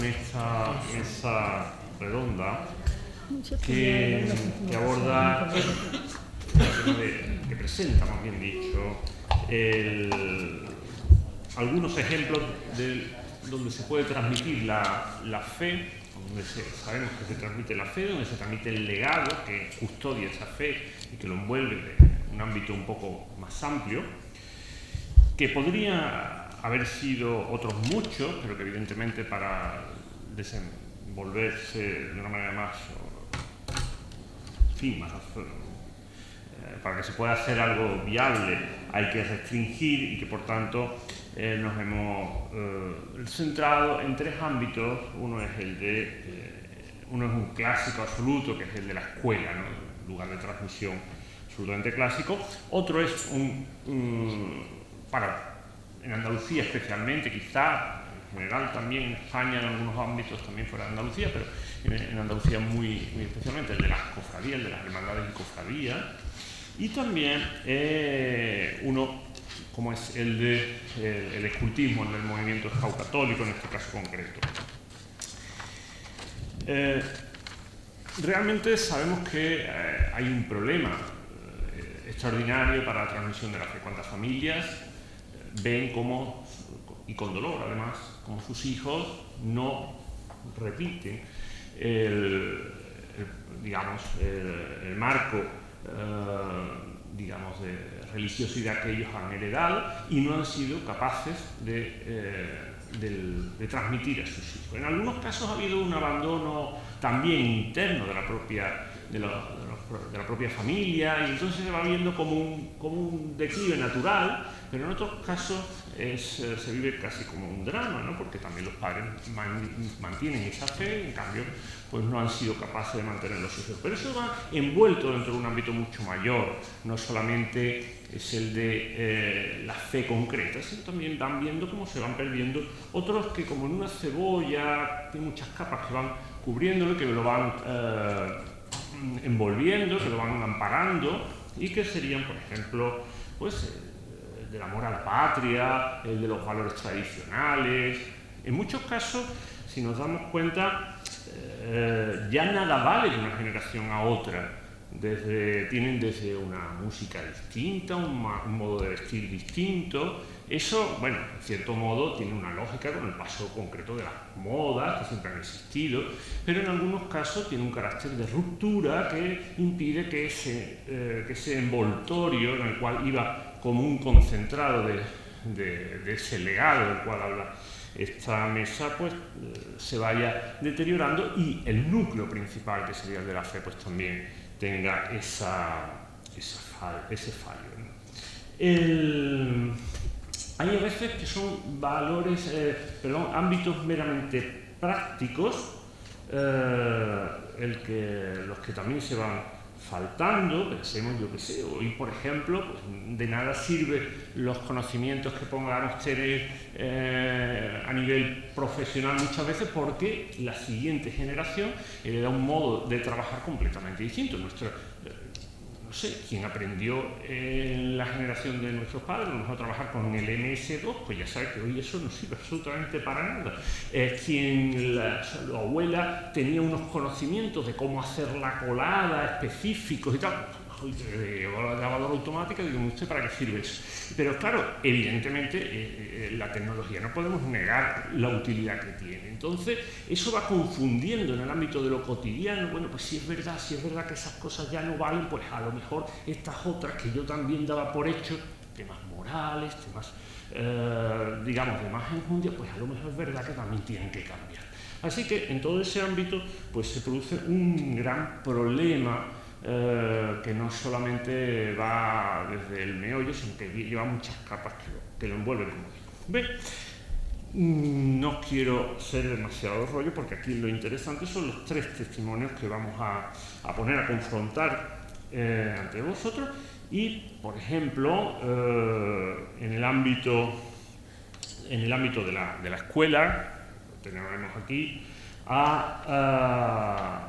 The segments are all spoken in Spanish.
esta mesa redonda que aborda, que presenta, más bien dicho, algunos ejemplos donde se puede transmitir la fe, donde sabemos que se transmite la fe, donde se transmite el legado que custodia esa fe y que lo envuelve en un ámbito un poco más amplio, que podría haber sido otros muchos, pero que evidentemente para desenvolverse de una manera más, para que se pueda hacer algo viable hay que restringir, y que por tanto nos hemos centrado en tres ámbitos. Uno es un clásico absoluto, que es el de la escuela, ¿no? El lugar de transmisión absolutamente clásico. Otro es en Andalucía especialmente, quizá en general también en España, en algunos ámbitos también fuera de Andalucía, pero en Andalucía muy especialmente, el de las cofradías, el de las hermandades y cofradías. Y también uno como es el escultismo en el movimiento católico, en este caso concreto. Realmente sabemos que hay un problema extraordinario para la transmisión de la fe. Cuántas familias ven cómo, y con dolor además, cómo sus hijos no repiten el marco de religiosidad que ellos han heredado y no han sido capaces de transmitir a sus hijos. En algunos casos ha habido un abandono también interno de la propia familia, y entonces se va viendo como un declive natural, pero en otros casos se vive casi como un drama, ¿no? Porque también los padres mantienen esa fe, en cambio pues no han sido capaces de mantener los hijos. Pero eso va envuelto dentro de un ámbito mucho mayor, no solamente es el de la fe concreta, sino también van viendo cómo se van perdiendo otros que, como en una cebolla, tiene muchas capas que van cubriéndolo, que lo van envolviendo, que lo van amparando, y que serían, por ejemplo, pues el del amor a la patria, el de los valores tradicionales. En muchos casos, si nos damos cuenta, ya nada vale de una generación a otra. Tienen desde una música distinta, un modo de vestir distinto. Eso, bueno, en cierto modo tiene una lógica con el paso concreto de las modas, que siempre han existido, pero en algunos casos tiene un carácter de ruptura que impide que ese envoltorio en el cual iba como un concentrado de ese legado del cual habla esta mesa, pues se vaya deteriorando, y el núcleo principal, que sería el de la fe, pues también tenga ese fallo, ¿no? Hay a veces que son ámbitos meramente prácticos, los que también se van faltando. Pensemos, yo que sé, hoy por ejemplo, pues de nada sirve los conocimientos que podamos tener a nivel profesional muchas veces, porque la siguiente generación le da un modo de trabajar completamente distinto. No sé, quien aprendió en la generación de nuestros padres, a lo mejor trabajar con el MS2, pues ya sabe que hoy eso no sirve absolutamente para nada. La abuela tenía unos conocimientos de cómo hacer la colada específicos y tal. La lavadora automática, digo, ¿usted para qué sirve eso? Pero claro, evidentemente la tecnología, no podemos negar la utilidad que tiene. Entonces, eso va confundiendo en el ámbito de lo cotidiano. Bueno, pues si es verdad que esas cosas ya no valen, pues a lo mejor estas otras que yo también daba por hecho, temas morales, temas, de más enjundia, pues a lo mejor es verdad que también tienen que cambiar. Así que en todo ese ámbito, pues se produce un gran problema, que no solamente va desde el meollo, sino que lleva muchas capas que lo envuelven, como digo. ¿Ve? No quiero ser demasiado rollo, porque aquí lo interesante son los tres testimonios que vamos a poner a confrontar ante vosotros. Y, por ejemplo, en el ámbito de la escuela, tenemos aquí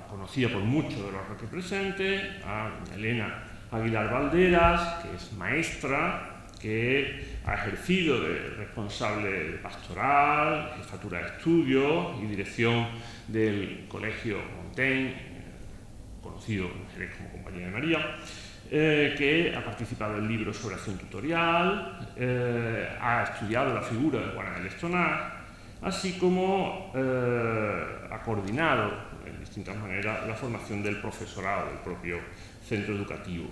conocida por muchos de los aquí presentes, a Elena Aguilar Valderas, que es maestra, que ha ejercido de responsable de pastoral, jefatura de estudios y dirección del Colegio Montaigne, conocido en Jerez como Compañía de María, que ha participado en libros sobre acción tutorial, ha estudiado la figura de Juana de Lestonar, así como ha coordinado en distintas maneras la formación del profesorado del propio centro educativo.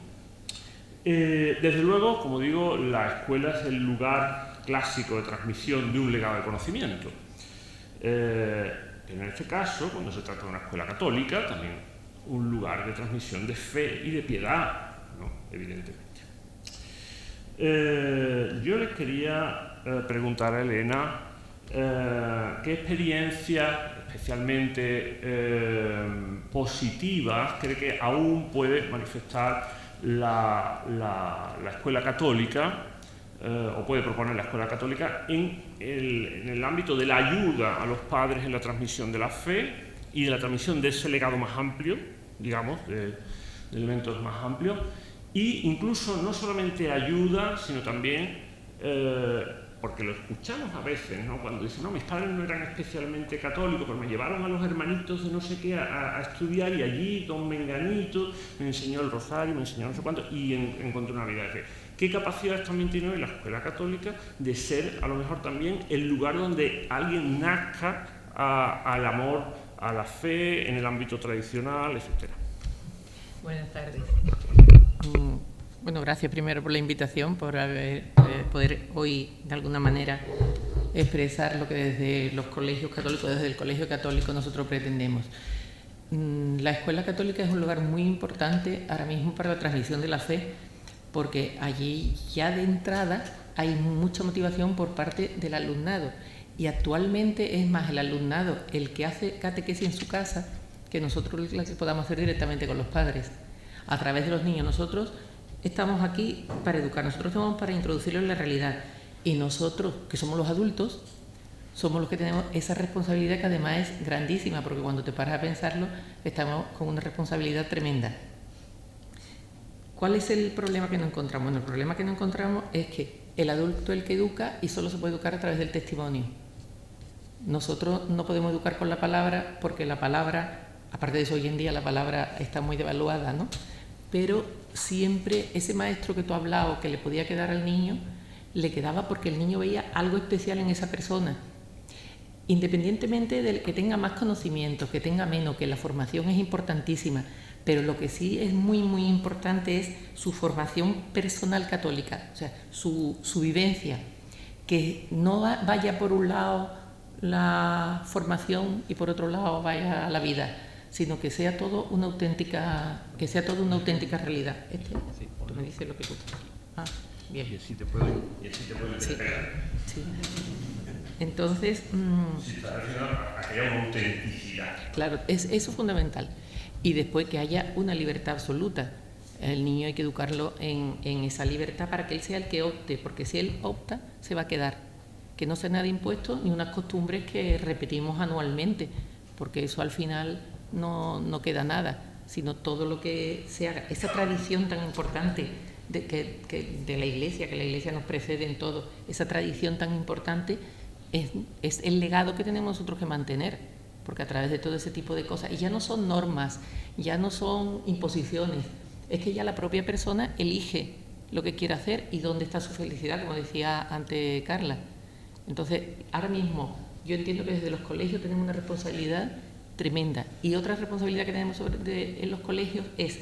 Desde luego, como digo, la escuela es el lugar clásico de transmisión de un legado de conocimiento. En este caso, cuando se trata de una escuela católica, también un lugar de transmisión de fe y de piedad, ¿no? Evidentemente. Yo les quería preguntar a Elena qué experiencias especialmente positivas cree que aún puede manifestar la escuela católica o puede proponer la escuela católica en el ámbito de la ayuda a los padres en la transmisión de la fe y de la transmisión de ese legado más amplio, digamos, de elementos más amplios, e incluso no solamente ayuda, sino también, porque lo escuchamos a veces, ¿no? Cuando dicen, no, mis padres no eran especialmente católicos, pero me llevaron a los hermanitos de no sé qué a estudiar y allí don Menganito me enseñó el rosario, me enseñó no sé cuánto y encontré una vida de fe. ¿Qué capacidades también tiene hoy la escuela católica de ser a lo mejor también el lugar donde alguien nazca al amor, a la fe en el ámbito tradicional, etcétera? Buenas tardes. Bueno, gracias primero por la invitación, por poder hoy de alguna manera expresar lo que desde los colegios católicos, desde el Colegio Católico nosotros pretendemos. La escuela católica es un lugar muy importante ahora mismo para la transmisión de la fe, porque allí ya de entrada hay mucha motivación por parte del alumnado y actualmente es más el alumnado el que hace catequesis en su casa que nosotros la que podamos hacer directamente con los padres a través de los niños. Nosotros estamos aquí para educar, nosotros estamos para introducirlos en la realidad y nosotros, que somos los adultos, somos los que tenemos esa responsabilidad que además es grandísima, porque cuando te paras a pensarlo estamos con una responsabilidad tremenda. ¿Cuál es el problema que nos encontramos? Bueno, el problema que nos encontramos es que el adulto es el que educa y solo se puede educar a través del testimonio. Nosotros no podemos educar con la palabra porque la palabra, aparte de eso hoy en día la palabra está muy devaluada, ¿no? Pero siempre ese maestro que tú has hablado que le podía quedar al niño, le quedaba porque el niño veía algo especial en esa persona. Independientemente de que tenga más conocimientos, que tenga menos, que la formación es importantísima, pero lo que sí es muy, muy importante es su formación personal católica, o sea, su vivencia, que no vaya por un lado la formación y por otro lado vaya la vida, sino que sea todo una auténtica, realidad. Sí, tú me dices lo que tú. Ah, bien. Y así te puedo sí. Sí. Entonces, si está refiriendo a que haya una autenticidad. Claro, eso es fundamental. Y después que haya una libertad absoluta. El niño hay que educarlo en esa libertad para que él sea el que opte, porque si él opta, se va a quedar. Que no sea nada impuesto ni unas costumbres que repetimos anualmente, porque eso al final no queda nada, sino todo lo que se haga. Esa tradición tan importante de la Iglesia, que la Iglesia nos precede en todo, esa tradición tan importante es el legado que tenemos nosotros que mantener, porque a través de todo ese tipo de cosas, y ya no son normas, ya no son imposiciones, es que ya la propia persona elige lo que quiere hacer y dónde está su felicidad, como decía antes Carla. Entonces, ahora mismo, yo entiendo que desde los colegios tenemos una responsabilidad tremenda, y otra responsabilidad que tenemos en los colegios es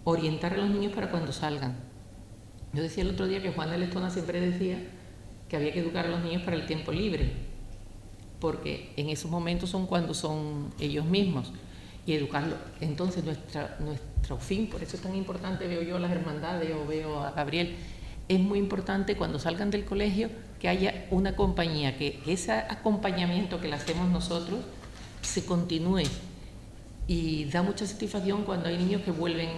orientar a los niños para cuando salgan. Yo decía el otro día que Juan de Lestonar siempre decía que había que educar a los niños para el tiempo libre, porque en esos momentos son cuando son ellos mismos, y educarlos. Entonces nuestro fin, por eso es tan importante, veo yo las hermandades o veo a Gabriel, es muy importante cuando salgan del colegio que haya una compañía, que ese acompañamiento que le hacemos nosotros se continúe, y da mucha satisfacción cuando hay niños que vuelven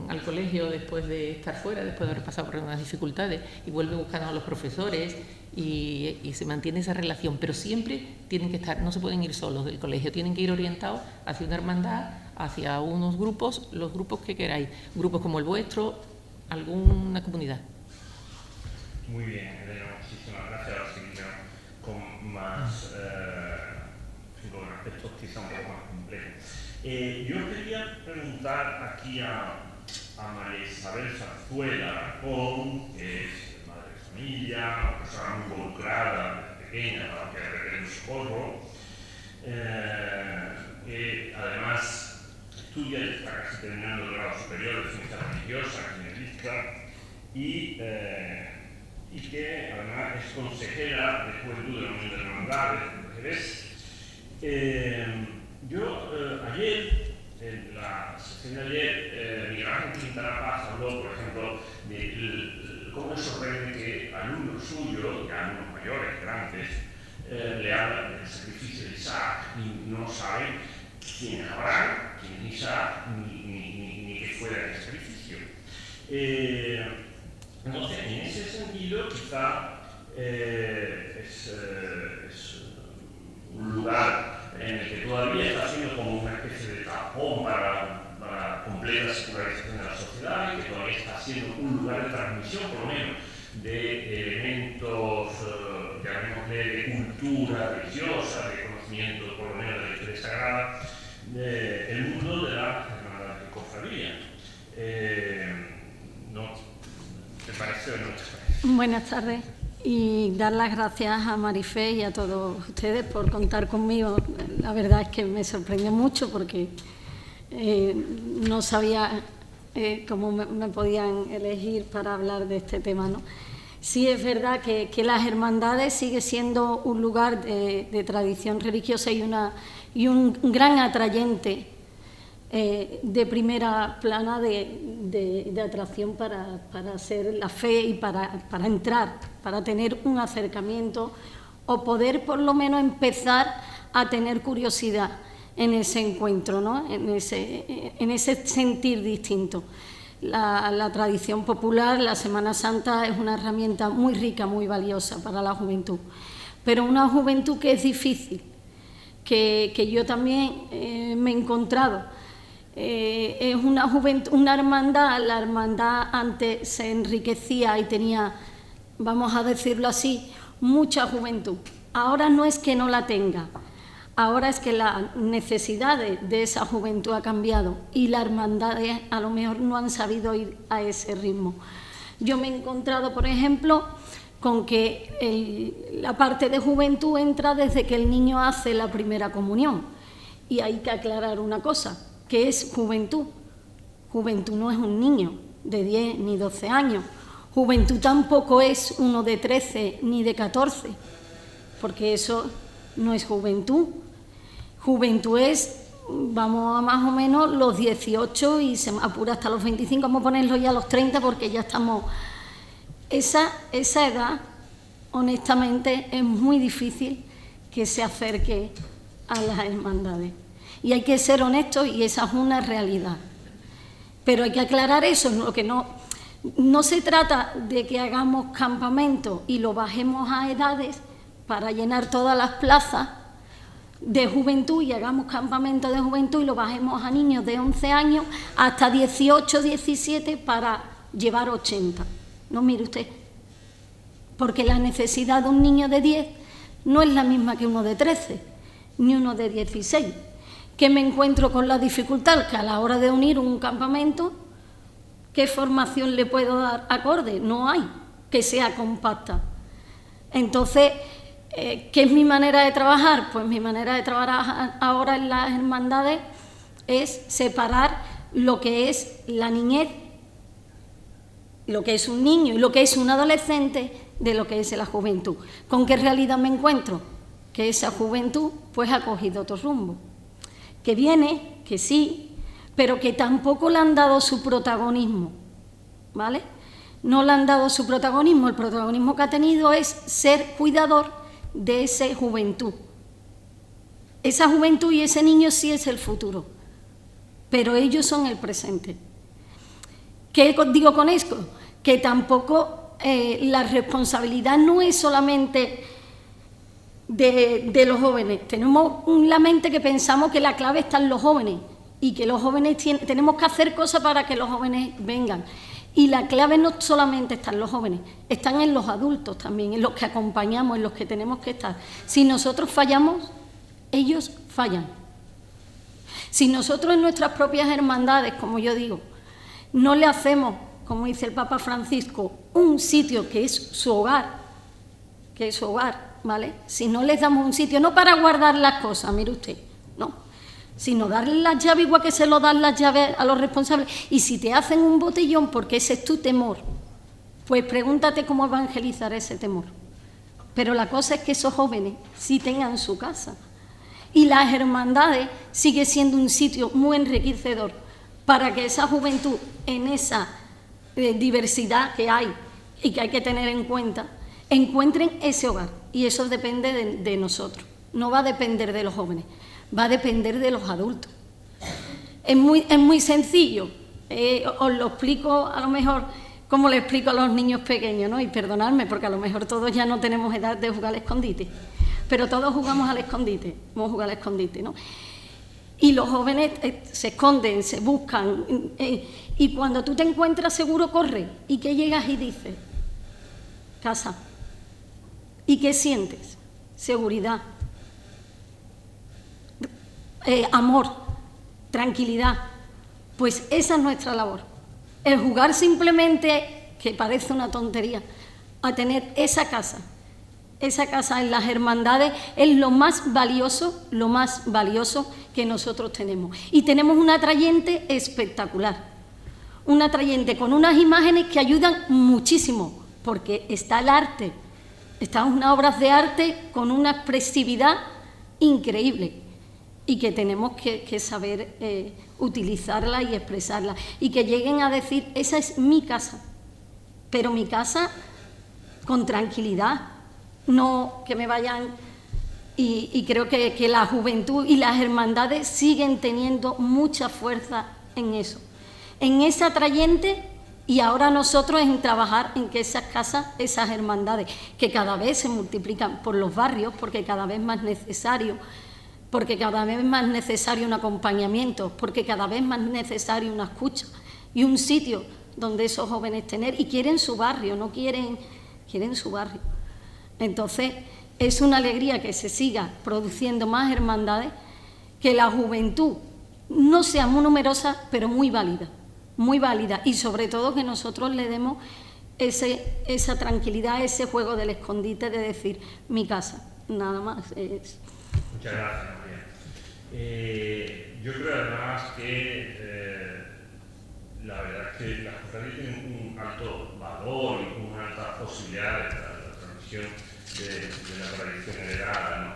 al colegio después de estar fuera, después de haber pasado por unas dificultades, y vuelven buscando a los profesores y se mantiene esa relación, pero siempre tienen que estar, no se pueden ir solos del colegio, tienen que ir orientados hacia una hermandad, hacia unos grupos, los grupos que queráis, grupos como el vuestro, alguna comunidad. Muy bien, Elena, muchísimas gracias. Ahora sí, con más, con aspectos quizá un poco más complejos. Yo quería preguntar aquí a María Isabel Zarzuela Arcón, que es madre de familia, persona muy involucrada desde pequeña, que requiere un socorro, que además estudia y está casi terminando el grado superior de ciencias religiosas, y que además es consejera de Juventud de la Unión de Hermandades, ayer, en la sesión de ayer, Miguel Ángel Quintana Paz habló, por ejemplo, de cómo le sorprende que alumnos suyos, ya alumnos mayores, grandes, le hablan del sacrificio de Isaac y no saben quién es Abraham, quién es Isaac, ni qué fue el sacrificio. Entonces, en ese sentido, quizá es un lugar en el que todavía está siendo como una especie de tapón para la completa secularización de la sociedad y que todavía está siendo un lugar de transmisión, por lo menos, de elementos, llamémosle, de cultura religiosa, de conocimiento, por lo menos, de la historia sagrada, del mundo de la hermandad de cofradía. ¿No te parece o no te parece? Buenas tardes. Y dar las gracias a Marifé y a todos ustedes por contar conmigo. La verdad es que me sorprendió mucho porque no sabía cómo me podían elegir para hablar de este tema, ¿no? Sí es verdad que las hermandades sigue siendo un lugar de tradición religiosa y un gran atrayente de primera plana de atracción para hacer la fe y para entrar, para tener un acercamiento o poder por lo menos empezar a tener curiosidad en ese encuentro, ¿no? en ese sentir distinto. La tradición popular, la Semana Santa, es una herramienta muy rica, muy valiosa para la juventud, pero una juventud que es difícil, que yo también me he encontrado. Es una juventud, una hermandad. La hermandad antes se enriquecía y tenía, vamos a decirlo así, mucha juventud. Ahora no es que no la tenga, ahora es que las necesidades de esa juventud ha cambiado y las hermandades a lo mejor no han sabido ir a ese ritmo. Yo me he encontrado, por ejemplo, con que la parte de juventud entra desde que el niño hace la primera comunión. Y hay que aclarar una cosa, que es juventud. Juventud no es un niño de 10 ni 12 años. Juventud tampoco es uno de 13 ni de 14, porque eso no es juventud. Juventud es, vamos a más o menos los 18 y se apura hasta los 25, vamos a ponerlo ya a los 30 porque ya estamos... Esa edad, honestamente, es muy difícil que se acerque a las hermandades. Y hay que ser honestos y esa es una realidad. Pero hay que aclarar eso, lo que no se trata de que hagamos campamentos y lo bajemos a edades para llenar todas las plazas de juventud y hagamos campamentos de juventud y lo bajemos a niños de 11 años hasta 18, 17 para llevar 80. No, mire usted, porque la necesidad de un niño de 10 no es la misma que uno de 13, ni uno de 16. Que me encuentro con la dificultad que a la hora de unir un campamento, ¿qué formación le puedo dar acorde? No hay, que sea compacta. Entonces, ¿qué es mi manera de trabajar? Pues mi manera de trabajar ahora en las hermandades es separar lo que es la niñez, lo que es un niño y lo que es un adolescente de lo que es la juventud. ¿Con qué realidad me encuentro? Que esa juventud pues ha cogido otro rumbo. Que viene, que sí, pero que tampoco le han dado su protagonismo, ¿vale? No le han dado su protagonismo. El protagonismo que ha tenido es ser cuidador de esa juventud. Esa juventud y ese niño sí es el futuro, pero ellos son el presente. ¿Qué digo con esto? Que tampoco la responsabilidad no es solamente de los jóvenes. Tenemos la mente que pensamos que la clave está en los jóvenes y que los jóvenes tenemos que hacer cosas para que los jóvenes vengan. Y la clave no solamente está en los jóvenes, están en los adultos también, en los que acompañamos, en los que tenemos que estar. Si nosotros fallamos, ellos fallan. Si nosotros en nuestras propias hermandades, como yo digo, no le hacemos, como dice el Papa Francisco, un sitio que es su hogar, ¿vale? Si no les damos un sitio, no para guardar las cosas, mire usted, no, sino darle las llaves igual que se lo dan las llaves a los responsables. Y si te hacen un botellón porque ese es tu temor, pues pregúntate cómo evangelizar ese temor. Pero la cosa es que esos jóvenes sí tengan su casa. Y las hermandades sigue siendo un sitio muy enriquecedor para que esa juventud, en esa diversidad que hay y que hay que tener en cuenta, encuentren ese hogar. Y eso depende de nosotros. No va a depender de los jóvenes, va a depender de los adultos. Es muy sencillo. Os lo explico a lo mejor como le explico a los niños pequeños, ¿no? Y perdonadme, porque a lo mejor todos ya no tenemos edad de jugar al escondite, pero todos jugamos al escondite, vamos a jugar al escondite, ¿no? Y los jóvenes se esconden, se buscan, y cuando tú te encuentras seguro, corre, y que llegas y dices, casa. ¿Y qué sientes? Seguridad, amor, tranquilidad. Pues esa es nuestra labor. El jugar simplemente, que parece una tontería, a tener esa casa en las hermandades es lo más valioso que nosotros tenemos. Y tenemos un atrayente espectacular, un atrayente con unas imágenes que ayudan muchísimo, porque está el arte, están unas obras de arte con una expresividad increíble y que tenemos que saber utilizarla y expresarla, y que lleguen a decir, esa es mi casa, pero mi casa con tranquilidad, no que me vayan. Y creo que la juventud y las hermandades siguen teniendo mucha fuerza en eso, en ese atrayente. Y ahora nosotros en trabajar en que esas casas, esas hermandades, que cada vez se multiplican por los barrios, porque cada vez más necesario, porque cada vez más necesario un acompañamiento, porque cada vez más necesario una escucha y un sitio donde esos jóvenes tener, y quieren su barrio, no quieren su barrio. Entonces, es una alegría que se siga produciendo más hermandades, que la juventud no sea muy numerosa, pero muy válida, y sobre todo que nosotros le demos esa tranquilidad, ese juego del escondite de decir, mi casa, nada más. Muchas gracias, María. Yo creo además que la verdad es que las cofradías tienen un alto valor y una alta posibilidad de la transmisión de la tradición heredada, ¿no?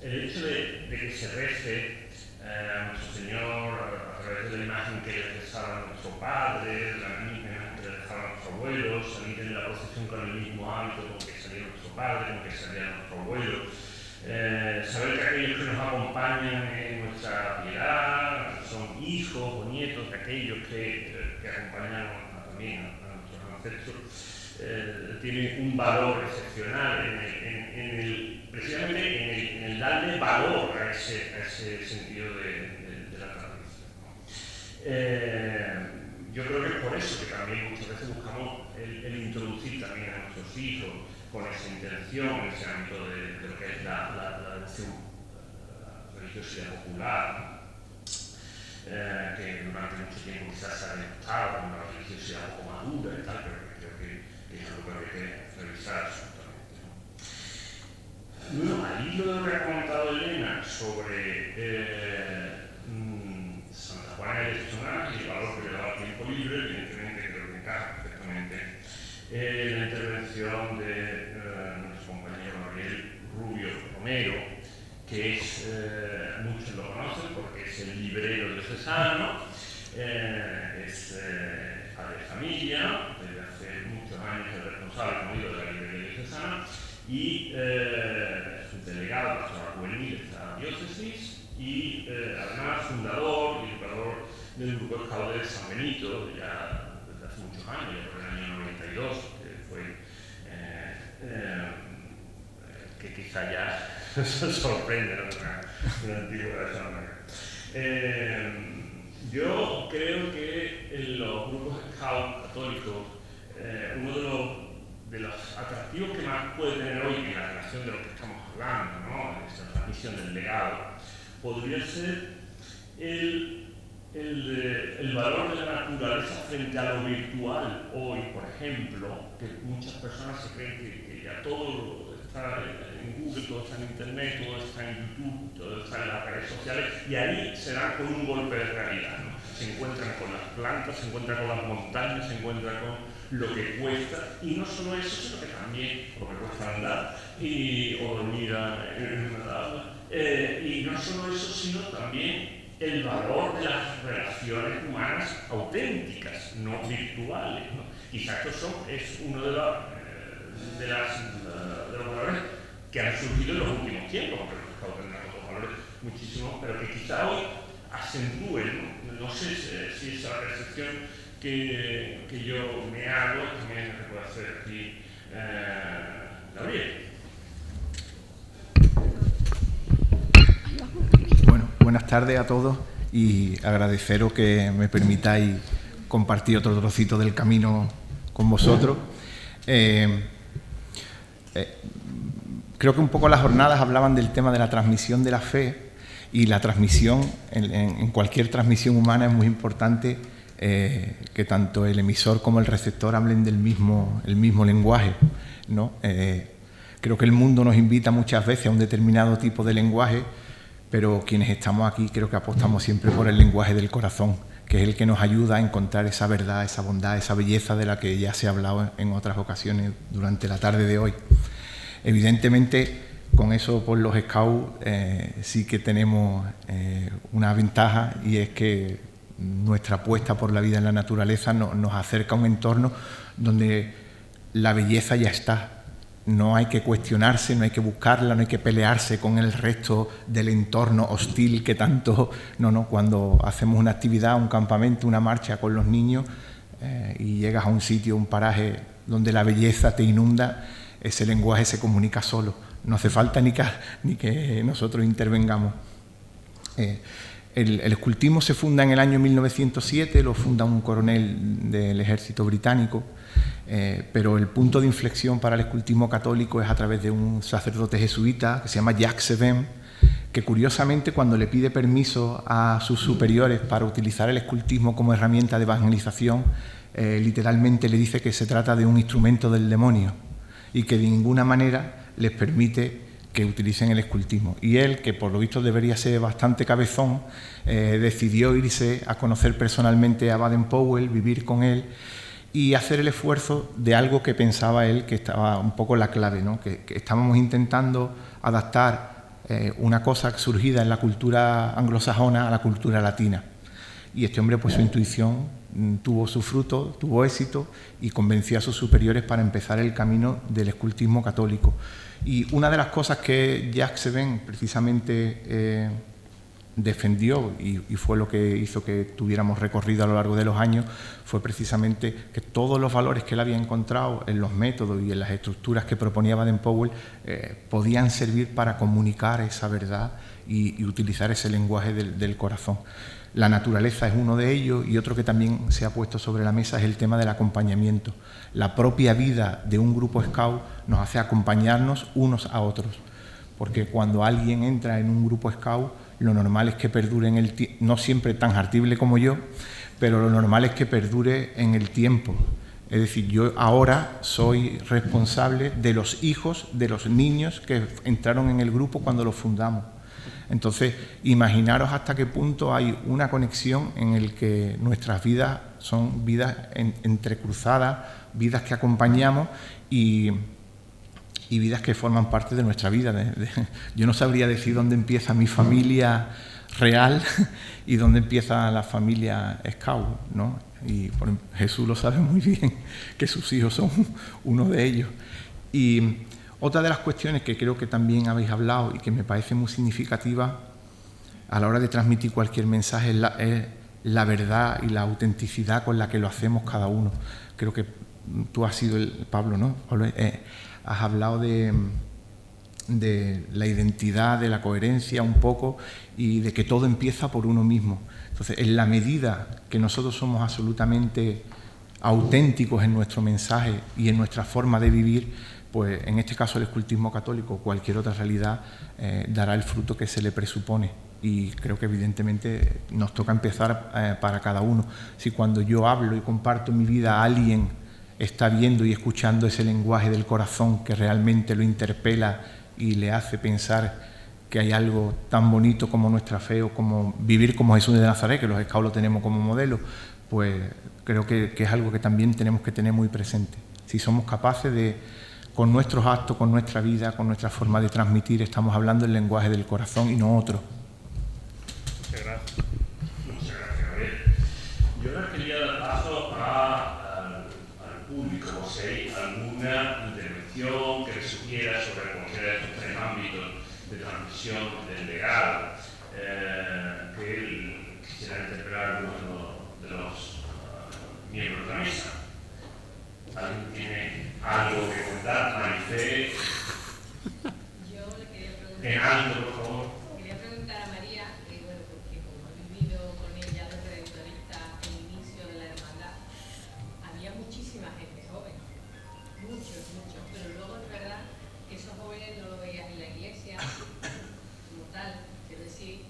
El hecho de que se rece a nuestro Señor a través de la imagen que le rezaba a nuestro padre, la misma imagen que le rezaba a nuestros abuelos, salir en la procesión con el mismo hábito con que salía nuestro padre, con que salía nuestro abuelo, saber que aquellos que nos acompañan en nuestra piedad son hijos o nietos de aquellos que acompañaron también a nuestros ancestros, tiene un valor excepcional precisamente en el darle valor a ese sentido de la tradición, ¿no? Yo creo que es por eso que también muchas veces buscamos el introducir también a nuestros hijos con esa intención, en ese ámbito de lo que es la devoción, la religiosidad popular, ¿no? Que durante mucho tiempo quizás se ha denostado como una religiosidad un poco madura y tal, pero creo que es algo que hay que revisar absolutamente, ¿no? Bueno, al hilo de lo que ha comentado Elena sobre Santa Juana de Letrona y el valor que le daba al tiempo libre, evidentemente creo que encaja perfectamente la intervención de nuestro compañero Gabriel Rubio Romero, que es, muchos lo conocen porque es el librero diocesano, es padre de familia, desde hace muchos años es responsable, como digo, de la librería diocesana, y es un delegado pastoral juvenil de esta diócesis, y además fundador y educador del grupo Escalde de San Benito, ya desde hace muchos años, ya por el año 92, que fue que quizá ya se sorprende, ¿no? Una antigüedad de esa manera. Yo creo que en los grupos Scout católicos, uno de los atractivos que más puede tener hoy en la relación de lo que estamos hablando, ¿no? Esa transmisión del legado, podría ser el valor de la naturaleza frente a lo virtual hoy, por ejemplo, que muchas personas se creen que ya todo está en Google, todo está en Internet, todo está en YouTube, todo está en las redes sociales, y ahí se dan con un golpe de realidad, ¿no? Se encuentran con las plantas, se encuentran con las montañas, se encuentran con lo que cuesta, y no solo eso, sino que también lo que cuesta andar o dormir en una tabla, y no solo eso, sino también el valor de las relaciones humanas auténticas, no virtuales, ¿no? Quizás esto es uno de los valores que han surgido en los últimos tiempos, porque los Scouts tendrán otros valores muchísimos, pero que quizá hoy acentúen, no sé si esa percepción que yo me hago también se puede hacer aquí Gabriel. Bueno, buenas tardes a todos y agradeceros que me permitáis compartir otro trocito del camino con vosotros. Creo que un poco las jornadas hablaban del tema de la transmisión de la fe, y la transmisión, en cualquier transmisión humana es muy importante que tanto el emisor como el receptor hablen del mismo lenguaje, ¿no? Creo que el mundo nos invita muchas veces a un determinado tipo de lenguaje, pero quienes estamos aquí creo que apostamos siempre por el lenguaje del corazón, que es el que nos ayuda a encontrar esa verdad, esa bondad, esa belleza de la que ya se ha hablado en otras ocasiones durante la tarde de hoy. Evidentemente, con eso por los Scouts sí que tenemos una ventaja, y es que nuestra apuesta por la vida en la naturaleza nos acerca a un entorno donde la belleza ya está. No hay que cuestionarse, no hay que buscarla, no hay que pelearse con el resto del entorno hostil que tanto... No, cuando hacemos una actividad, un campamento, una marcha con los niños y llegas a un sitio, un paraje donde la belleza te inunda, ese lenguaje se comunica solo. No hace falta ni que nosotros intervengamos. El escultismo se funda en el año 1907, lo funda un coronel del ejército británico, pero el punto de inflexión para el escultismo católico es a través de un sacerdote jesuita que se llama Jacques Sevin, que curiosamente, cuando le pide permiso a sus superiores para utilizar el escultismo como herramienta de evangelización, literalmente le dice que se trata de un instrumento del demonio y que de ninguna manera les permite que utilicen el escultismo. Y él, que por lo visto debería ser bastante cabezón, decidió irse a conocer personalmente a Baden-Powell, vivir con él y hacer el esfuerzo de algo que pensaba él que estaba un poco la clave, ¿no? Que estábamos intentando adaptar una cosa surgida en la cultura anglosajona a la cultura latina. Y este hombre, pues su intuición tuvo su fruto, tuvo éxito y convenció a sus superiores para empezar el camino del escultismo católico. Y una de las cosas que Jacques Sevin precisamente defendió, y fue lo que hizo que tuviéramos recorrido a lo largo de los años, fue precisamente que todos los valores que él había encontrado en los métodos y en las estructuras que proponía Baden-Powell podían servir para comunicar esa verdad y utilizar ese lenguaje del corazón. La naturaleza es uno de ellos, y otro que también se ha puesto sobre la mesa es el tema del acompañamiento. La propia vida de un grupo Scout nos hace acompañarnos unos a otros, porque cuando alguien entra en un grupo Scout, lo normal es que perdure en el tiempo, no siempre tan hartible como yo, pero lo normal es que perdure en el tiempo. Es decir, yo ahora soy responsable de los hijos de los niños que entraron en el grupo cuando lo fundamos. Entonces, imaginaros hasta qué punto hay una conexión en el que nuestras vidas son vidas entrecruzadas, vidas que acompañamos y vidas que forman parte de nuestra vida. Yo no sabría decir dónde empieza mi familia real y dónde empieza la familia Scout, ¿no? Y Jesús lo sabe muy bien, que sus hijos son uno de ellos. Y otra de las cuestiones que creo que también habéis hablado y que me parece muy significativa a la hora de transmitir cualquier mensaje es la verdad y la autenticidad con la que lo hacemos cada uno. Creo que tú has sido Pablo, ¿no? Pablo, has hablado de de la identidad, de la coherencia un poco, y de que todo empieza por uno mismo. Entonces, en la medida que nosotros somos absolutamente auténticos en nuestro mensaje y en nuestra forma de vivir, pues en este caso el escultismo católico o cualquier otra realidad dará el fruto que se le presupone. Y creo que evidentemente nos toca empezar para cada uno. Si cuando yo hablo y comparto mi vida, alguien está viendo y escuchando ese lenguaje del corazón que realmente lo interpela y le hace pensar que hay algo tan bonito como nuestra fe o como vivir como Jesús de Nazaret, que los scouts lo tenemos como modelo, pues creo que es algo que también tenemos que tener muy presente. Si somos capaces de, con nuestros actos, con nuestra vida, con nuestra forma de transmitir, estamos hablando el lenguaje del corazón y no otro. Muchas gracias. Muchas gracias, Gabriel. Yo ahora quería dar paso al público, si hay alguna intervención que les sugiera sobre cualquiera de estos tres ámbitos de transmisión del legado, que quisiera interpelar a algunos de los miembros de la mesa. ¿Alguien tiene algo que contar? Marifé. Yo le quería preguntar. En alto, por favor. Quería preguntar a María, bueno, porque como he vivido con ella los redentoristas el inicio de la hermandad, había muchísima gente joven, muchos, pero luego es verdad que esos jóvenes no lo veías en la iglesia como tal, quiero decir,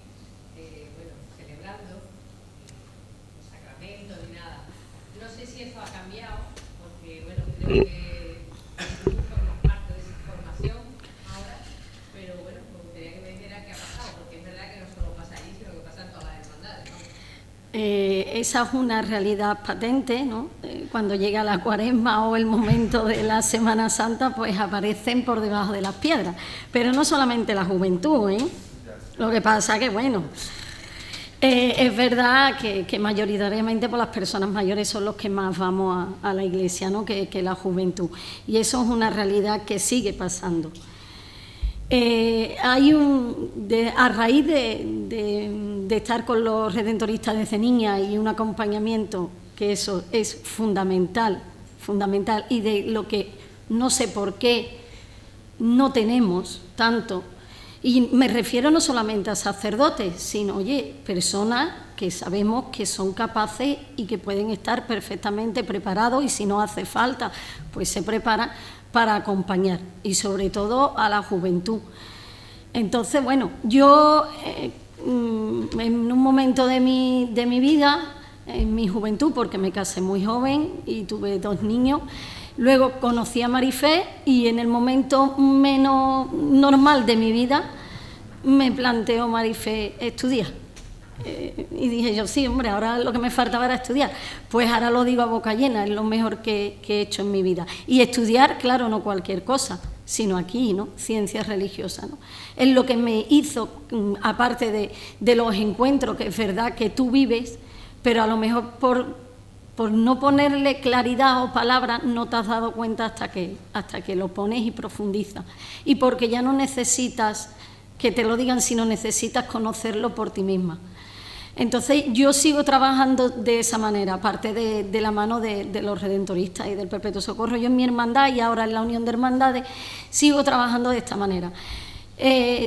bueno, celebrando los sacramentos ni nada. No sé si eso ha cambiado, porque bueno, creo que tú formas parte de esa formación ahora, pero bueno, me gustaría que me dijera qué ha pasado, porque es verdad que no solo pasa allí, sino que pasa en todas las hermandades, ¿no? Esa es una realidad patente, ¿no? Cuando llega la Cuaresma o el momento de la Semana Santa, pues aparecen por debajo de las piedras. Pero no solamente la juventud, ¿eh? Lo que pasa que, bueno, es verdad que mayoritariamente por las personas mayores son los que más vamos a la iglesia, ¿no? que la juventud. Y eso es una realidad que sigue pasando. A raíz de estar con los redentoristas desde niña y un acompañamiento, que eso es fundamental, y de lo que no sé por qué no tenemos tanto, y me refiero no solamente a sacerdotes, sino, oye, personas que sabemos que son capaces y que pueden estar perfectamente preparados, y si no hace falta, pues se preparan para acompañar, y sobre todo a la juventud. Entonces, bueno, yo en un momento de mi vida, en mi juventud, porque me casé muy joven y tuve 2 niños, luego conocí a Marifé, y en el momento menos normal de mi vida me planteó Marifé estudiar. Y dije yo, sí, hombre, ahora lo que me faltaba era estudiar. Pues ahora lo digo a boca llena, es lo mejor que he hecho en mi vida. Y estudiar, claro, no cualquier cosa, sino aquí, ¿no? Ciencias religiosas, ¿no? Es lo que me hizo, aparte de los encuentros, que es verdad que tú vives, pero a lo mejor por no ponerle claridad o palabras no te has dado cuenta hasta que lo pones y profundizas. Y porque ya no necesitas que te lo digan, sino necesitas conocerlo por ti misma. Entonces yo sigo trabajando de esa manera, aparte de la mano de los redentoristas y del Perpetuo Socorro. Yo en mi hermandad y ahora en la Unión de Hermandades sigo trabajando de esta manera.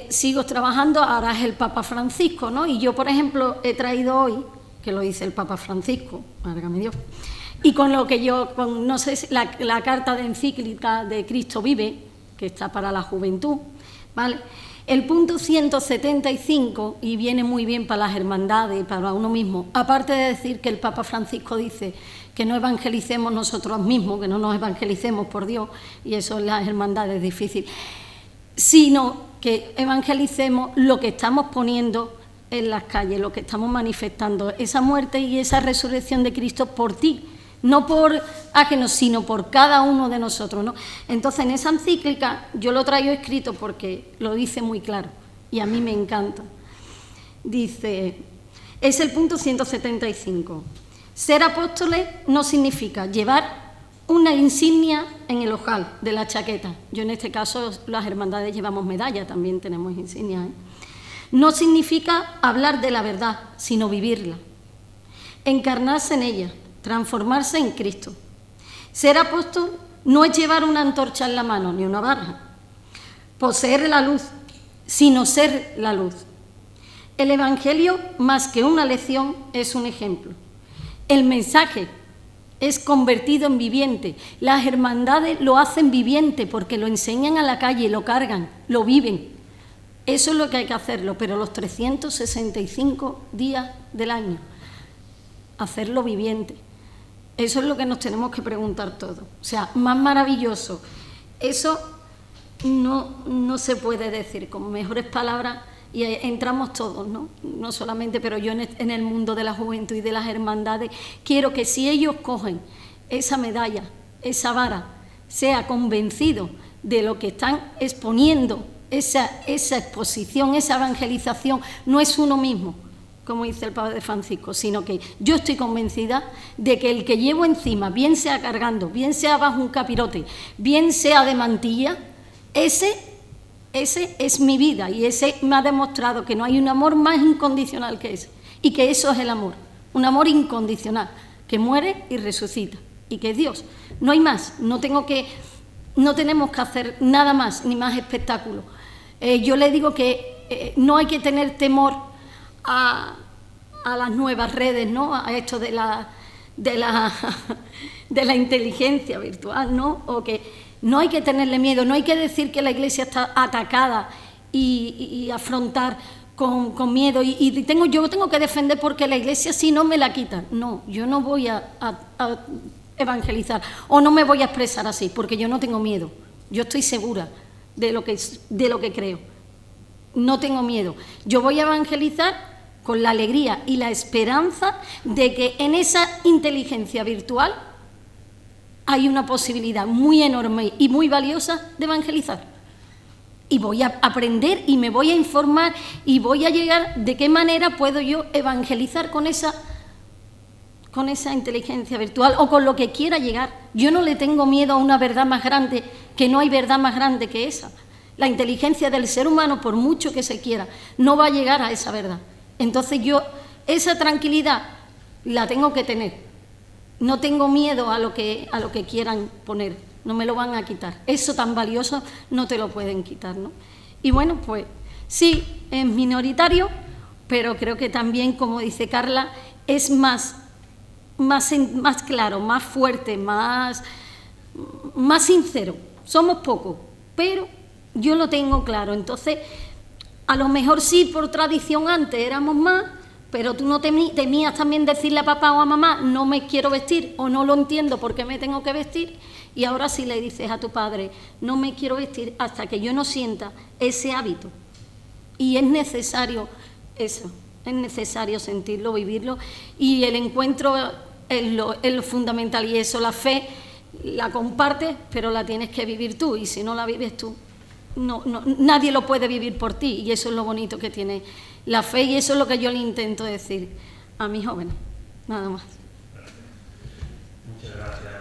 Sigo trabajando, ahora es el Papa Francisco, ¿no? Y yo, por ejemplo, he traído hoy, que lo dice el Papa Francisco, válgame Dios, y con lo que yo, no sé, la carta de encíclica de Cristo Vive, que está para la juventud, ¿vale? El punto 175, y viene muy bien para las hermandades y para uno mismo, aparte de decir que el Papa Francisco dice que no evangelicemos nosotros mismos, que no nos evangelicemos por Dios, y eso en las hermandades es difícil, sino que evangelicemos lo que estamos poniendo en las calles, lo que estamos manifestando, esa muerte y esa resurrección de Cristo por ti, no por ajenos, sino por cada uno de nosotros, ¿no? Entonces, en esa encíclica, yo lo traigo escrito porque lo dice muy claro, y a mí me encanta. Dice, es el punto 175. Ser apóstoles no significa llevar una insignia en el ojal de la chaqueta. Yo en este caso, las hermandades llevamos medalla, también tenemos insignias, ¿eh? No significa hablar de la verdad, sino vivirla. Encarnarse en ella, transformarse en Cristo. Ser apóstol no es llevar una antorcha en la mano, ni una barra. poseer la luz, sino ser la luz. El Evangelio, más que una lección, es un ejemplo. El mensaje es convertido en viviente. Las hermandades lo hacen viviente porque lo enseñan a la calle, lo cargan, lo viven. Eso es lo que hay que hacerlo, pero los 365 días del año, hacerlo viviente. Eso es lo que nos tenemos que preguntar todos. O sea, más maravilloso. Eso no se puede decir con mejores palabras. Y entramos todos, ¿no? No solamente, pero yo en el mundo de la juventud y de las hermandades, quiero que si ellos cogen esa medalla, esa vara, sea convencido de lo que están exponiendo, esa exposición, esa evangelización, no es uno mismo, como dice el Padre Francisco, sino que yo estoy convencida de que el que llevo encima, bien sea cargando, bien sea bajo un capirote, bien sea de mantilla, ese es mi vida y ese me ha demostrado que no hay un amor más incondicional que ese y que eso es el amor, un amor incondicional que muere y resucita y que es Dios. No hay más, no tenemos que hacer nada más ni más espectáculo. Yo le digo que no hay que tener temor a las nuevas redes, ¿no? A esto de la inteligencia virtual, ¿no? O que no hay que tenerle miedo, no hay que decir que la Iglesia está atacada y afrontar con miedo. Yo tengo que defender porque la Iglesia si no me la quitan. No, yo no voy a evangelizar o no me voy a expresar así porque yo no tengo miedo. Yo estoy segura de lo que creo. No tengo miedo. Yo voy a evangelizar con la alegría y la esperanza de que en esa inteligencia virtual hay una posibilidad muy enorme y muy valiosa de evangelizar. Y voy a aprender y me voy a informar y voy a llegar de qué manera puedo yo evangelizar con esa inteligencia virtual o con lo que quiera llegar. Yo no le tengo miedo a una verdad más grande, que no hay verdad más grande que esa. La inteligencia del ser humano, por mucho que se quiera, no va a llegar a esa verdad. Entonces yo esa tranquilidad la tengo que tener. No tengo miedo a lo que quieran poner, no me lo van a quitar. Eso tan valioso no te lo pueden quitar, ¿no? Y bueno, pues sí, es minoritario, pero creo que también, como dice Carla, es más claro, más fuerte, más sincero. Somos pocos, pero yo lo tengo claro. Entonces, a lo mejor sí, por tradición antes éramos más, pero tú no temías también decirle a papá o a mamá, no me quiero vestir o no lo entiendo por qué me tengo que vestir, y ahora sí le dices a tu padre, no me quiero vestir hasta que yo no sienta ese hábito. Y es necesario eso, es necesario sentirlo, vivirlo, y el encuentro es lo fundamental, y eso, la fe la compartes, pero la tienes que vivir tú, y si no la vives tú, nadie lo puede vivir por ti, y eso es lo bonito que tiene la fe, y eso es lo que yo le intento decir a mis jóvenes, nada más. Muchas gracias.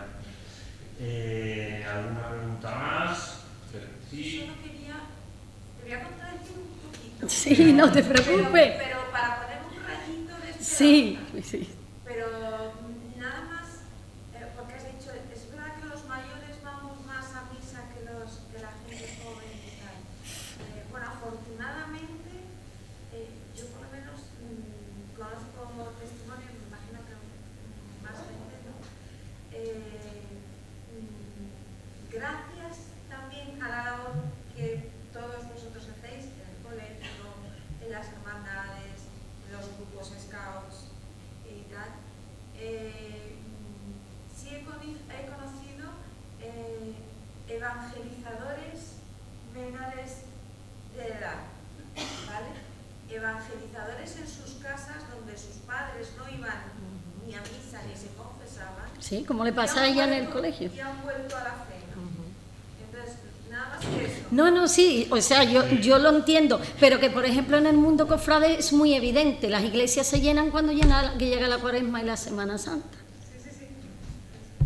¿Alguna pregunta más? Sí. Solo te voy a contradecir un poquito. Sí, no te preocupes. Pero para poner un rayito de esperanza. Sí. Pero nada más, porque has dicho, es verdad que los mayores vamos más a misa que la gente joven y tal. Bueno, afortunadamente, yo por lo menos conozco testimonios, me imagino que más gente, ¿no? Gracias también a la labor que todos vosotros hacéis en el colegio, en las hermandades, en los grupos scouts y tal. Sí he conocido evangelizadores menores de edad, ¿vale? Evangelizadores en sus casas donde sus padres no iban ni a misa ni se confesaban. Sí, como le pasa a ella en el colegio. Y han vuelto a la fe. Entonces, nada más que eso. No, sí, o sea, yo lo entiendo, pero que por ejemplo en el mundo cofrade es muy evidente, las iglesias se llenan cuando llega la Cuaresma y la Semana Santa. Sí.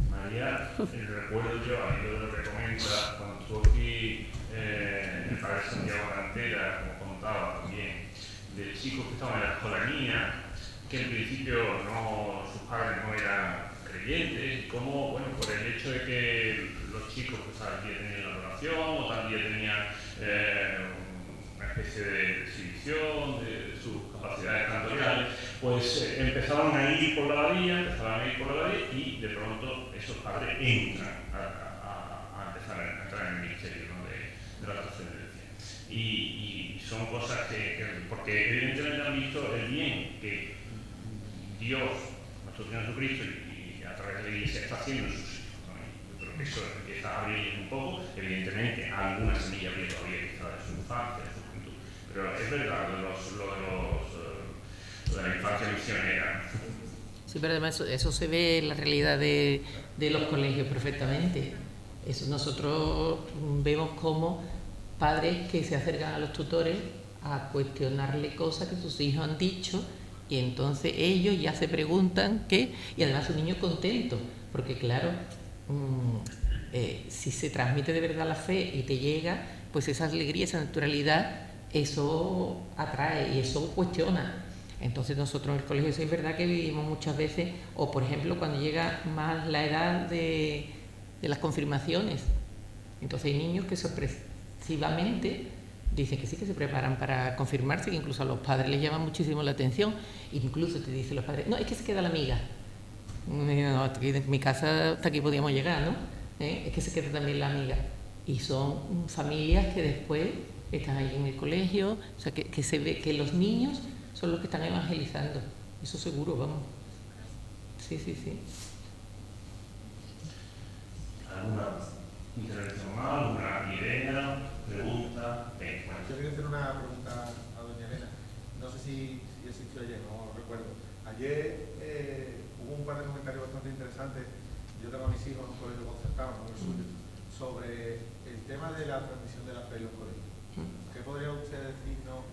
María, recuerdo yo, a lo que comenta, cuando estuvo aquí el padre Santiago Cantera, como contaba también, de chicos que estaban en la escolanía, que en principio sus padres no eran creyentes, y cómo, bueno, por el hecho de que los chicos pues, tal día tenían la adoración, o tal día tenían una especie de exhibición de sus capacidades cantoriales, pues empezaban a ir por la abadía, y de pronto esos padres entran a empezar a entrar en el ministerio, ¿no? de la trascendencia. Y son cosas porque evidentemente han visto el bien que Dios, nuestro Señor Jesucristo, y a través de la Iglesia está haciendo en sus hijos, ¿no? Yo creo que eso empieza a abrirles un poco, evidentemente alguna semilla habría todavía quizá de su infancia, de su juventud, pero es verdad lo de la infancia misionera. Sí, pero además eso se ve en la realidad de los colegios perfectamente. Eso nosotros vemos como padres que se acercan a los tutores a cuestionarle cosas que sus hijos han dicho, y entonces ellos ya se preguntan qué, y además un niño contento, porque claro, si se transmite de verdad la fe y te llega, pues esa alegría, esa naturalidad, eso atrae y eso cuestiona. Entonces nosotros en el colegio, sí es verdad que vivimos muchas veces, o por ejemplo cuando llega más la edad de las confirmaciones, entonces hay niños que sorpresivamente dicen que sí, que se preparan para confirmarse, que incluso a los padres les llama muchísimo la atención, incluso te dicen los padres, no, es que se queda la amiga. No, en mi casa hasta aquí podíamos llegar, ¿no? Es que se queda también la amiga. Y son familias que después están ahí en el colegio, o sea, que se ve que los niños son los que están evangelizando, eso seguro, vamos. Sí. ¿Alguna intervención más? ¿Alguna idea? ¿Pregunta? Bueno, yo quería hacer una pregunta a doña Elena. No sé si existió ayer, no recuerdo. Ayer hubo un par de comentarios bastante interesantes. Yo tengo a mis hijos en un colegio concertado, no el suyo, sobre el tema de la transmisión de la fe en los colegios. ¿Qué podría usted decirnos?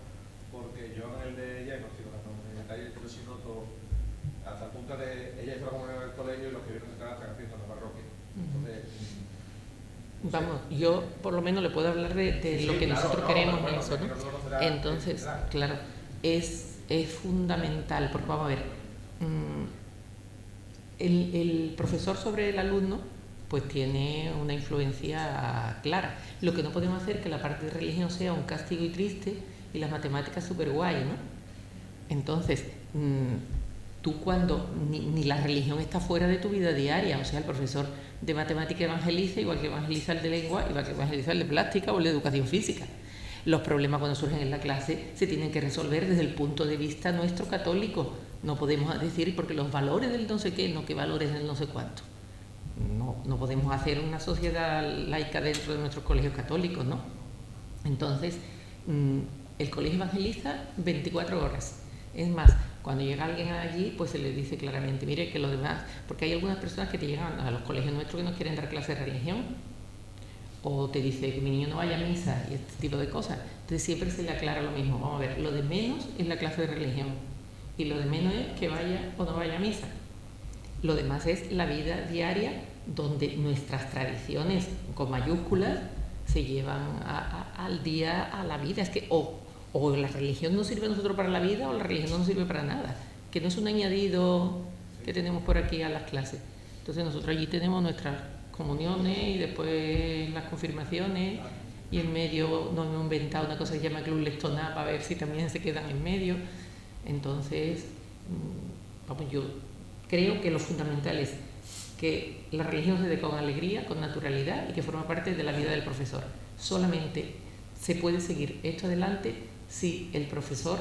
Porque yo en el de ella, no estoy hablando en detalle, pero sí noto hasta el punto de ella entra como en el colegio y los que vienen detrás están haciendo la parroquia. Entonces, vamos, yo por lo menos le puedo hablar de lo que nosotros queremos en eso, ¿no? Entonces, claro, es fundamental, porque vamos a ver, el profesor sobre el alumno pues tiene una influencia clara. Lo que no podemos hacer es que la parte de religión sea un castigo y triste y las matemáticas súper guay, ¿no? Entonces, tú cuando ni la religión está fuera de tu vida diaria, o sea, el profesor de matemática evangeliza igual que evangeliza el de lengua, igual que evangeliza el de plástica o el de educación física. Los problemas cuando surgen en la clase se tienen que resolver desde el punto de vista nuestro católico. No podemos decir porque los valores del no sé qué, no qué valores del no sé cuánto. No podemos hacer una sociedad laica dentro de nuestros colegios católicos, ¿no? Entonces, el colegio evangeliza 24 horas. Es más, cuando llega alguien allí, pues se le dice claramente, mire que lo demás, porque hay algunas personas que te llegan a los colegios nuestros que no quieren dar clases de religión, o te dice que mi niño no vaya a misa y este tipo de cosas. Entonces siempre se le aclara lo mismo. Vamos a ver, lo de menos es la clase de religión y lo de menos es que vaya o no vaya a misa. Lo demás es la vida diaria, donde nuestras tradiciones con mayúsculas se llevan al día, a la vida. Es que o la religión nos sirve a nosotros para la vida o la religión no nos sirve para nada, que no es un añadido que tenemos por aquí a las clases. Entonces nosotros allí tenemos nuestras comuniones y después las confirmaciones, y en medio nos hemos inventado una cosa que se llama Club Lectoná para ver si también se quedan en medio. Entonces, vamos, yo creo que lo fundamental es que la religión se dé con alegría, con naturalidad y que forma parte de la vida del profesor. Solamente se puede seguir esto adelante si el profesor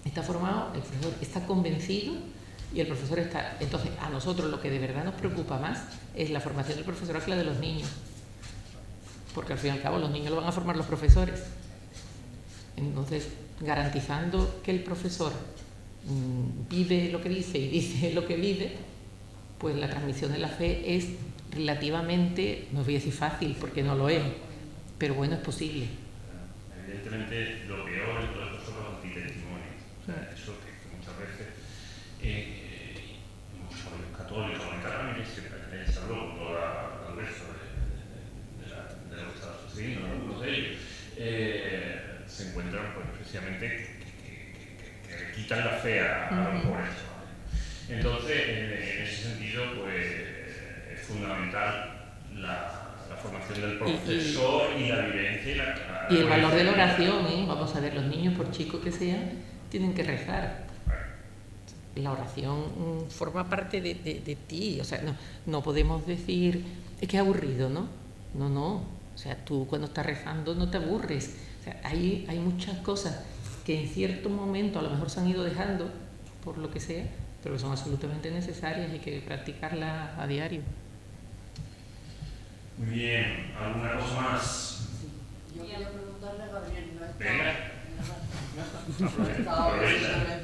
está formado, el profesor está convencido y el profesor está... Entonces, a nosotros lo que de verdad nos preocupa más es la formación del profesor que la de los niños. Porque al fin y al cabo los niños lo van a formar los profesores. Entonces, garantizando que el profesor vive lo que dice y dice lo que vive, pues la transmisión de la fe es relativamente, no voy a decir fácil porque no lo es, pero bueno, es posible. Evidentemente, lo peor de todo esto son los antitestimonios. O sea, eso que muchas veces muchos colegios católicos, en cada iglesia que se habló con todo el resto de lo que está sucediendo en algunos de ellos, se encuentran pues, precisamente que le quitan la fe a los pobres chavales. Entonces, en ese sentido, pues es fundamental la formación del profesor y la vivencia y el valor de la oración, ¿eh? Vamos a ver, los niños, por chicos que sean, tienen que rezar. La oración forma parte de ti, o sea, no podemos decir, es que es aburrido, ¿no? No, o sea, tú cuando estás rezando no te aburres, o sea, hay muchas cosas que en cierto momento a lo mejor se han ido dejando, por lo que sea, pero que son absolutamente necesarias y hay que practicarlas a diario. Muy bien, ¿alguna cosa más? Sí. Yo quería preguntarle a Gabriel, no está... Venga.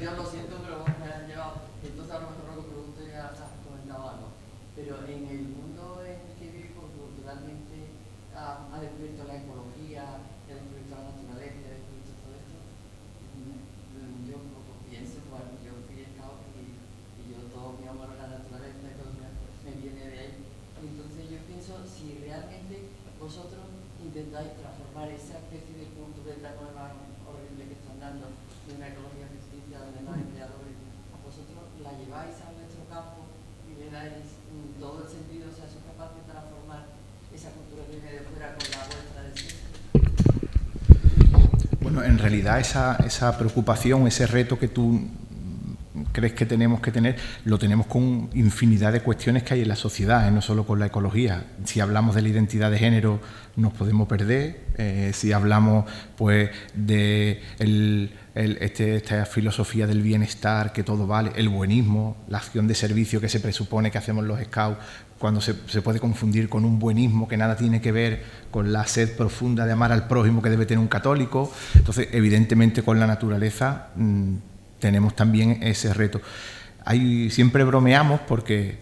Yo lo siento, pero me han llevado. Entonces a lo mejor lo que pregunto ya has comentado algo. Pero en el mundo en el que vivimos culturalmente ha descubierto la ecología, ha descubierto la naturaleza, ha descubierto todo esto. Yo pienso, bueno, yo fui scout y yo todo mi amor a la naturaleza y todo me viene de ahí. Entonces yo pienso si realmente vosotros intentáis transformar esa especie de cultura nueva horrible que están dando de una ecología ficticia donde no hay creadores, vosotros la lleváis a vuestro campo y le dais todo el sentido, o sea, sois capaces de transformar esa cultura que viene de fuera con la vuestra de siempre. Bueno, en realidad esa preocupación, ese reto que tú crees que tenemos que tener, lo tenemos con infinidad de cuestiones que hay en la sociedad, no solo con la ecología. Si hablamos de la identidad de género, nos podemos perder. Si hablamos pues de esta filosofía del bienestar, que todo vale, el buenismo, la acción de servicio que se presupone que hacemos los scouts, cuando se puede confundir con un buenismo que nada tiene que ver con la sed profunda de amar al prójimo que debe tener un católico. Entonces, evidentemente, con la naturaleza tenemos también ese reto. Siempre bromeamos porque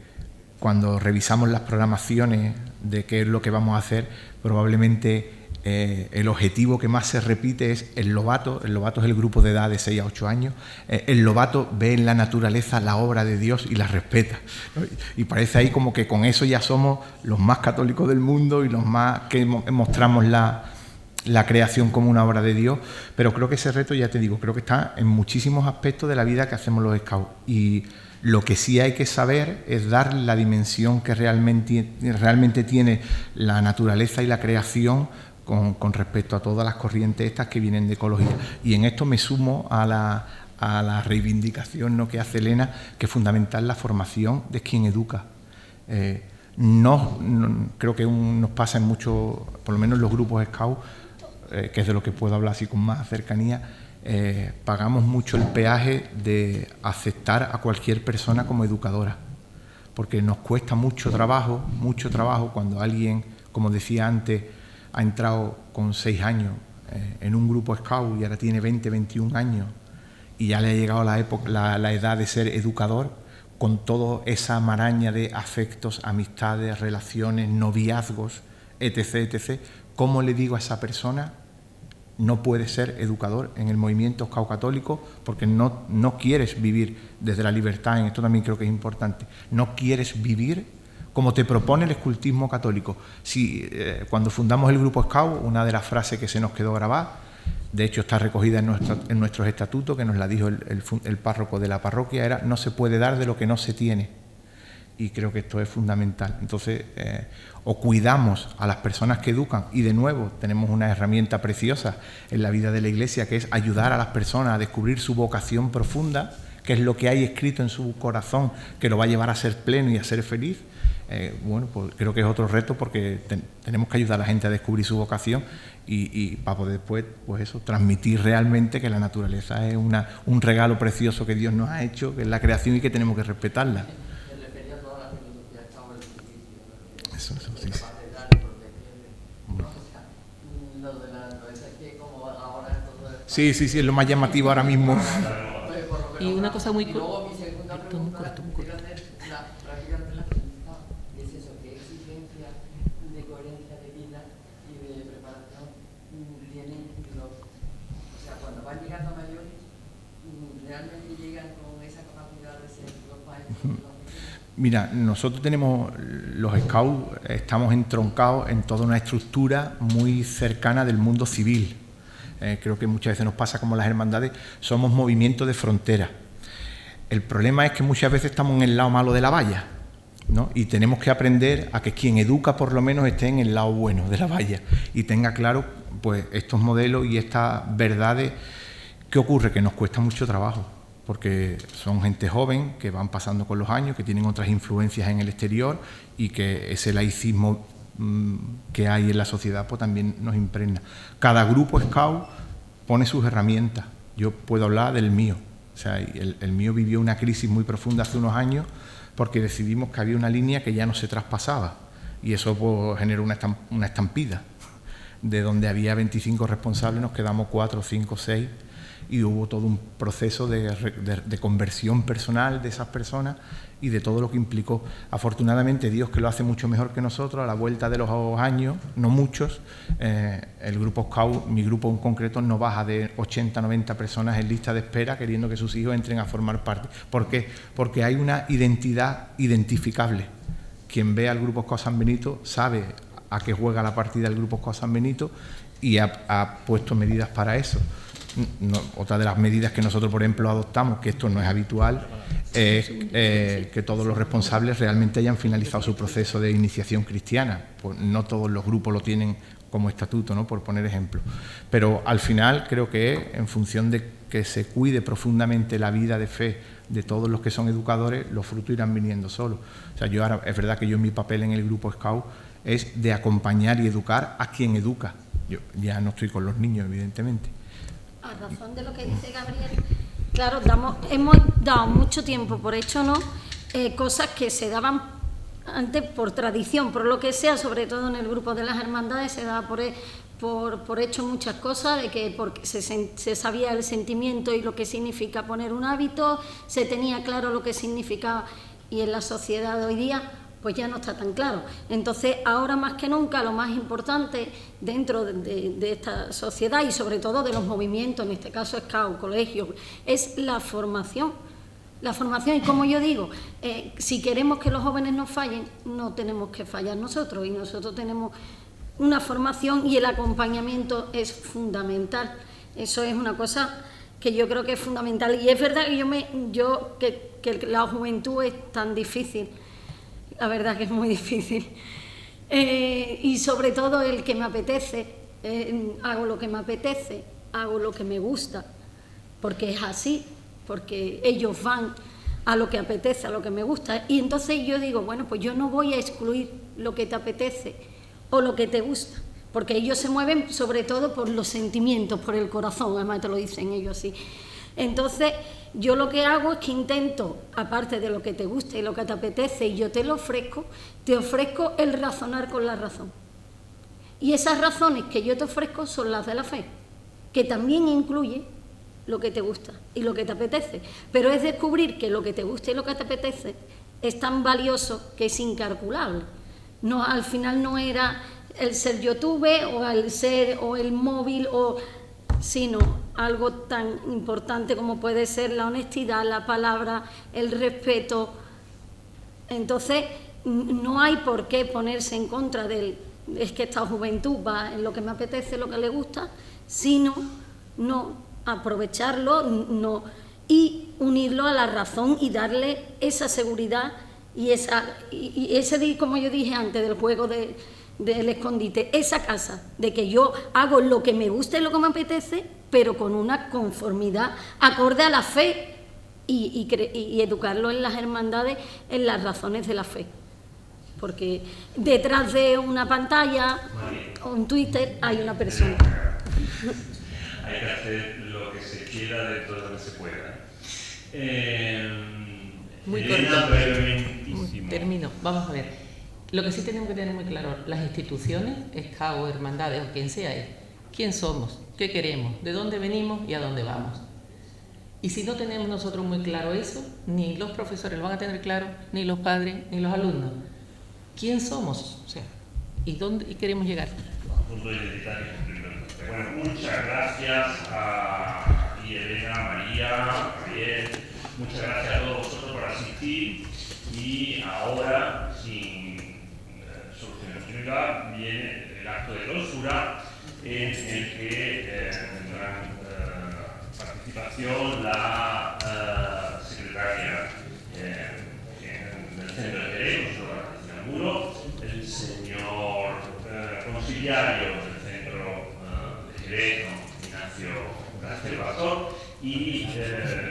cuando revisamos las programaciones de qué es lo que vamos a hacer, probablemente el objetivo que más se repite es el lobato. El lobato es el grupo de edad de 6 a 8 años. El lobato ve en la naturaleza la obra de Dios y la respeta, ¿no? Y parece ahí como que con eso ya somos los más católicos del mundo y los más que mostramos la creación como una obra de Dios, pero creo que ese reto, ya te digo, creo que está en muchísimos aspectos de la vida que hacemos los scouts, y lo que sí hay que saber es dar la dimensión que realmente tiene la naturaleza y la creación con respecto a todas las corrientes estas que vienen de ecología. Y en esto me sumo a la reivindicación, ¿no?, que hace Elena, que es fundamental la formación de quien educa. Creo que nos pasa en muchos, por lo menos en los grupos scouts, que es de lo que puedo hablar así con más cercanía, pagamos mucho el peaje de aceptar a cualquier persona como educadora, porque nos cuesta mucho trabajo cuando alguien, como decía antes, ha entrado con 6 años en un grupo scout y ahora tiene 20, 21 años y ya le ha llegado la edad de ser educador, con toda esa maraña de afectos, amistades, relaciones, noviazgos, etc. ¿Cómo le digo a esa persona? No puedes ser educador en el movimiento scout católico porque no quieres vivir desde la libertad. En esto también creo que es importante. No quieres vivir como te propone el escultismo católico. Cuando fundamos el grupo scout, una de las frases que se nos quedó grabada, de hecho está recogida en nuestros estatutos, que nos la dijo el párroco de la parroquia, era: no se puede dar de lo que no se tiene. Y creo que esto es fundamental. Entonces, o cuidamos a las personas que educan, y de nuevo tenemos una herramienta preciosa en la vida de la Iglesia, que es ayudar a las personas a descubrir su vocación profunda, que es lo que hay escrito en su corazón, que lo va a llevar a ser pleno y a ser feliz. Bueno, pues creo que es otro reto, porque tenemos que ayudar a la gente a descubrir su vocación y para poder después, pues eso, transmitir realmente que la naturaleza es un regalo precioso que Dios nos ha hecho, que es la creación, y que tenemos que respetarla. Eso, sí. Sí, es lo más llamativo ahora mismo. Y una cosa muy corta. Prácticamente la pregunta es eso: ¿qué exigencia de coherencia de vida y de preparación tienen o sea, cuando van llegando a mayores, realmente llegan con esa capacidad de ser los maestros? Mira, nosotros los scouts estamos entroncados en toda una estructura muy cercana del mundo civil. Creo que muchas veces nos pasa como las hermandades, somos movimientos de frontera. El problema es que muchas veces estamos en el lado malo de la valla, ¿no? Y tenemos que aprender a que quien educa por lo menos esté en el lado bueno de la valla y tenga claro pues estos modelos y estas verdades. ¿Qué ocurre? Que nos cuesta mucho trabajo, porque son gente joven que van pasando con los años, que tienen otras influencias en el exterior y que ese laicismo que hay en la sociedad pues también nos impregna. Cada grupo Scout pone sus herramientas. Yo puedo hablar del mío. O sea, el mío vivió una crisis muy profunda hace unos años porque decidimos que había una línea que ya no se traspasaba y eso pues, generó una estampida. De donde había 25 responsables nos quedamos 4, 5, 6 y hubo todo un proceso de conversión personal de esas personas y de todo lo que implicó. Afortunadamente Dios, que lo hace mucho mejor que nosotros, a la vuelta de los años, no muchos, el grupo Scout, mi grupo en concreto, no baja de 80, 90 personas en lista de espera queriendo que sus hijos entren a formar parte. ¿Por qué? Porque hay una identidad identificable. Quien ve al grupo Scout San Benito sabe a qué juega la partida del grupo Scout San Benito y ha puesto medidas para eso. Otra de las medidas que nosotros, por ejemplo, adoptamos, que esto no es habitual, es que todos los responsables realmente hayan finalizado su proceso de iniciación cristiana. Pues no todos los grupos lo tienen como estatuto, ¿no? Por poner ejemplo. Pero al final creo que en función de que se cuide profundamente la vida de fe de todos los que son educadores, los frutos irán viniendo solos. O sea, yo ahora, es verdad que yo mi papel en el grupo Scout es de acompañar y educar a quien educa. Yo ya no estoy con los niños, evidentemente. A razón de lo que dice Gabriel, claro, hemos dado mucho tiempo por hecho, ¿no? Cosas que se daban antes por tradición, por lo que sea, sobre todo en el grupo de las hermandades, se daba por hecho muchas cosas, de que porque se sabía el sentimiento y lo que significa poner un hábito, se tenía claro lo que significaba, y en la sociedad de hoy día pues ya no está tan claro. Entonces, ahora más que nunca, lo más importante dentro de esta sociedad y sobre todo de los movimientos, en este caso Scout, colegios, es la formación. La formación, y como yo digo, si queremos que los jóvenes no fallen, no tenemos que fallar nosotros, y nosotros tenemos una formación y el acompañamiento es fundamental. Eso es una cosa que yo creo que es fundamental, y es verdad que que la juventud es tan difícil. La verdad que es muy difícil. Y sobre todo el que me apetece, hago lo que me apetece, hago lo que me gusta, porque es así, porque ellos van a lo que apetece, a lo que me gusta. Y entonces yo digo, bueno, pues yo no voy a excluir lo que te apetece o lo que te gusta, porque ellos se mueven sobre todo por los sentimientos, por el corazón, además te lo dicen ellos así. Entonces, yo lo que hago es que intento, aparte de lo que te gusta y lo que te apetece, y yo te lo ofrezco, te ofrezco el razonar con la razón. Y esas razones que yo te ofrezco son las de la fe, que también incluye lo que te gusta y lo que te apetece. Pero es descubrir que lo que te gusta y lo que te apetece es tan valioso que es incalculable. No, al final no era el ser YouTube o el ser o el móvil sino algo tan importante como puede ser la honestidad, la palabra, el respeto. Entonces, no hay por qué ponerse en contra es que esta juventud va en lo que me apetece, lo que le gusta, sino no aprovecharlo y unirlo a la razón y darle esa seguridad y ese, como yo dije antes, del juego del escondite, esa casa, de que yo hago lo que me gusta y lo que me apetece, pero con una conformidad acorde a la fe y educarlo en las hermandades, en las razones de la fe. Porque detrás de una pantalla o un Twitter hay una persona. Hay que hacer lo que se quiera dentro de lo que se pueda. Muy Elena, corto. brevementísimo. Termino. Vamos a ver. Lo que sí tenemos que tener muy claro, las instituciones, Scout, hermandades o quien sea, es quién somos, qué queremos, de dónde venimos y a dónde vamos. Y si no tenemos nosotros muy claro eso, ni los profesores lo van a tener claro, ni los padres, ni los alumnos. ¿Quién somos? O sea, ¿y dónde queremos llegar? Punto identitario. Bueno, muchas gracias a Elena, María, Javier. Muchas gracias a todos vosotros por asistir. Y ahora, sin solución de continuidad, viene el acto de clausura en el que tendrán participación la secretaria Ucrania en el centro de Jerez, en el muro, el señor conciliario del centro de Jerez, Ignacio García Pastor, y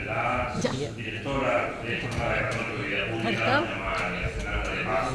la directora de Jornada de Católico de Vida Pública, María Fernanda de Paz,